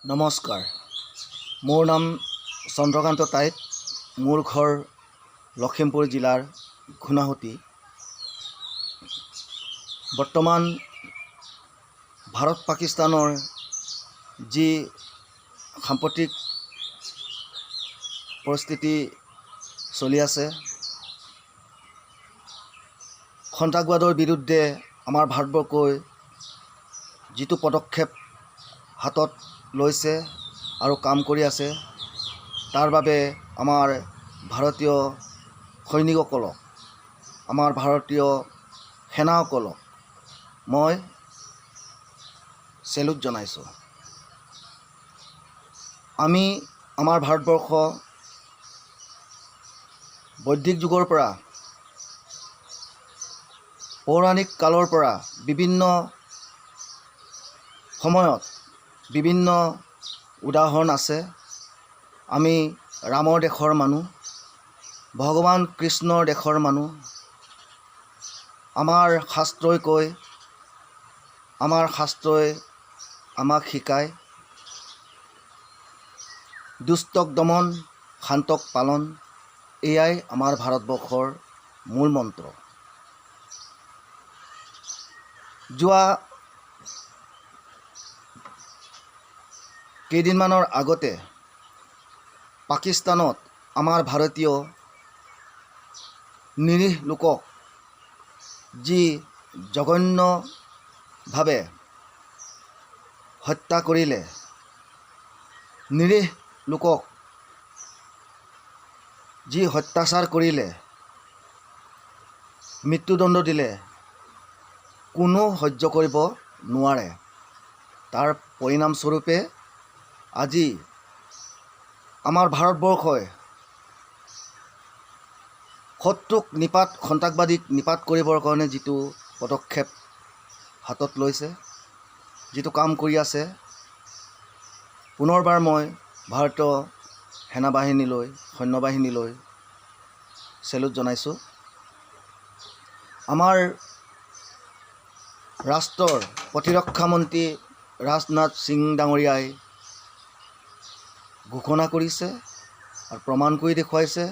নমস্কাৰ, মোৰ নাম চন্দ্ৰকান্ত টাইট। মোৰ ঘৰ লখিমপুৰ জিলাৰ ঘুনাসুতি। বৰ্তমান ভাৰত পাকিস্তানৰ যি সাম্প্ৰতিক পৰিস্থিতি চলি আছে, সন্ত্ৰাসবাদৰ বিৰুদ্ধে আমাৰ ভাৰতবৰ্ষই যিটো পদক্ষেপ হাতত লৈছে আৰু কাম কৰি আছে, তাৰ বাবে আমাৰ ভাৰতীয় সৈনিকসকলক, আমাৰ ভাৰতীয় সেনাসকলক মই চেলুট জনাইছোঁ। আমি আমাৰ ভাৰতবৰ্ষ বৈদিক যুগৰ পৰা, পৌৰাণিক কালৰ পৰা বিভিন্ন সময়ত বিভিন্ন উদাহৰণ আছে। আমি ৰামৰ দেশৰ মানুহ, ভগৱান কৃষ্ণৰ দেশৰ মানুহ। আমাৰ শাস্ত্ৰই আমাক শিকায়, দুষ্টক দমন, শান্তক পালন, এয়াই আমাৰ ভাৰতবৰ্ষৰ মূল মন্ত্ৰ। যোৱা কেইদিনমানৰ আগতে পাকিস্তানত আমাৰ ভাৰতীয় নিৰীহ লোকক যি জঘন্যভাৱে হত্যা কৰিলে, নিৰীহ লোকক যি অত্যাচাৰ কৰিলে, মৃত্যুদণ্ড দিলে, কোনো সহ্য কৰিব নোৱাৰে। তাৰ পৰিণামস্বৰূপে আজি আমাৰ ভাৰতবৰ্ষই সন্ত্ৰাসবাদীক নিপাত কৰিবৰ কাৰণে যিটো পদক্ষেপ হাতত লৈছে, যিটো কাম কৰি আছে, পুনৰবাৰ মই ভাৰতীয় সৈন্যবাহিনীলৈ চেলুট জনাইছোঁ। আমাৰ ৰাষ্ট্ৰৰ প্ৰতিৰক্ষা মন্ত্ৰী ৰাজনাথ সিং ডাঙৰীয়াই ঘোষণা কৰিছে আৰু প্ৰমাণ কৰি দেখুৱাইছে,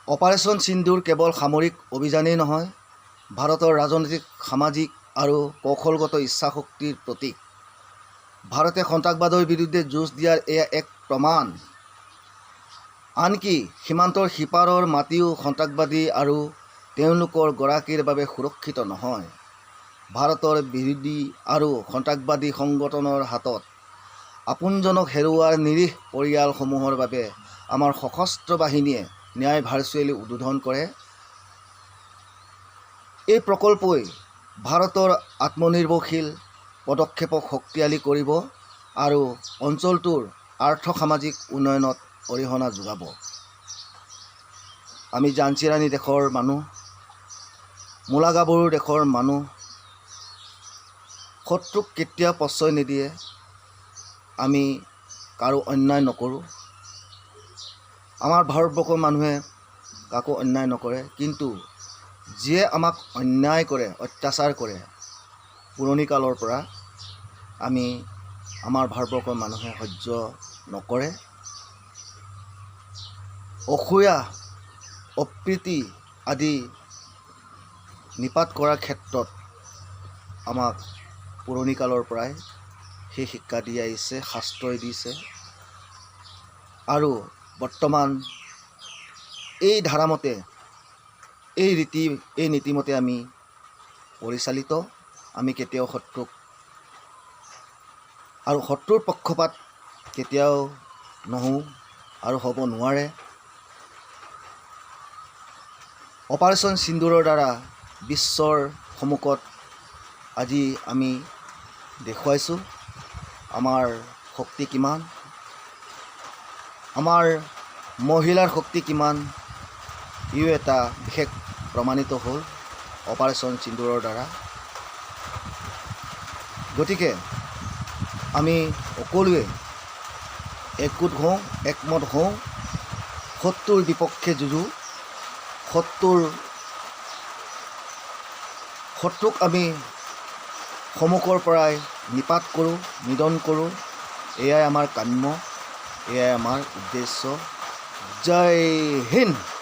অপাৰেশ্যন সিন্দুৰ কেৱল সামৰিক অভিযানেই নহয়, ভাৰতৰ ৰাজনৈতিক, সামাজিক আৰু কৌশলগত ইচ্ছাশক্তিৰ প্ৰতীক। ভাৰতে সন্ত্ৰাসবাদৰ বিৰুদ্ধে যুঁজ দিয়াৰ এয়া এক প্ৰমাণ। আনকি সীমান্তৰ সিপাৰৰ মাটিও সন্ত্ৰাসবাদী আৰু তেওঁলোকৰ গৰাকীৰ বাবে সুৰক্ষিত নহয়। ভাৰতৰ বিৰোধী আৰু সন্ত্ৰাসবাদী সংগঠনৰ হাতত আপোনজনক হেৰুওৱাৰ নিৰীহ পৰিয়ালসমূহৰ বাবে আমাৰ সশস্ত্ৰ বাহিনীয়ে ন্যায় ভাৰ্চুৱেলি উদ্বোধন কৰে। এই প্ৰকল্পই ভাৰতৰ আত্মনিৰ্ভৰশীল পদক্ষেপক শক্তিশালী কৰিব আৰু অঞ্চলটোৰ আৰ্থ-সামাজিক উন্নয়নত অৰিহণা যোগাব। আমি ঝান্সী ৰাণী দেশৰ মানুহ, মূলা গাভৰু দেশৰ মানুহ। শত্ৰুক কেতিয়াও প্ৰশ্ৰয় নিদিয়ে আমি কাৰো অন্যায় নকৰোঁ। আমাৰ ভাৰতবৰ্ষৰ মানুহে কাকো অন্যায় নকৰে, কিন্তু যিয়ে আমাক অন্যায় কৰে, অত্যাচাৰ কৰে, পুৰণি কালৰ পৰা আমাৰ ভাৰতবৰ্ষৰ মানুহে সহ্য নকৰে। অসূয়া, অপ্ৰীতি আদি নিপাত কৰাৰ ক্ষেত্ৰত আমাক পুৰণি কালৰ পৰাই সেই শিক্ষা দি আহিছে, শাস্ত্ৰই দিছে। আৰু বৰ্তমান এই ধাৰামতে, এই নীতিমতে আমি পৰিচালিত। আমি কেতিয়াও শত্ৰুৰ পক্ষপাত কেতিয়াও নহওঁ আৰু হ'ব নোৱাৰে। অপাৰেশ্যন সিন্দুৰৰ দ্বাৰা বিশ্বৰ সন্মুখত আজি আমি দেখুৱাইছোঁ আমাৰ শক্তি কিমান, আমাৰ মহিলাৰ শক্তি কিমান। ইও এটা বিশেষ প্ৰমাণিত হ'ল অপাৰেশ্যন সিন্দুৰৰ দ্বাৰা। গতিকে আমি সকলোৱে একগোট হওঁ, একমত হওঁ, শত্ৰুৰ বিপক্ষে যুঁজোঁ। শত্ৰুক আমি সন্মুখৰ পৰাই নিপাত কৰোঁ, নিধন কৰোঁ, এয়াই আমাৰ কাম্য, এয়াই আমাৰ উদ্দেশ্য। জয় হিন্দ।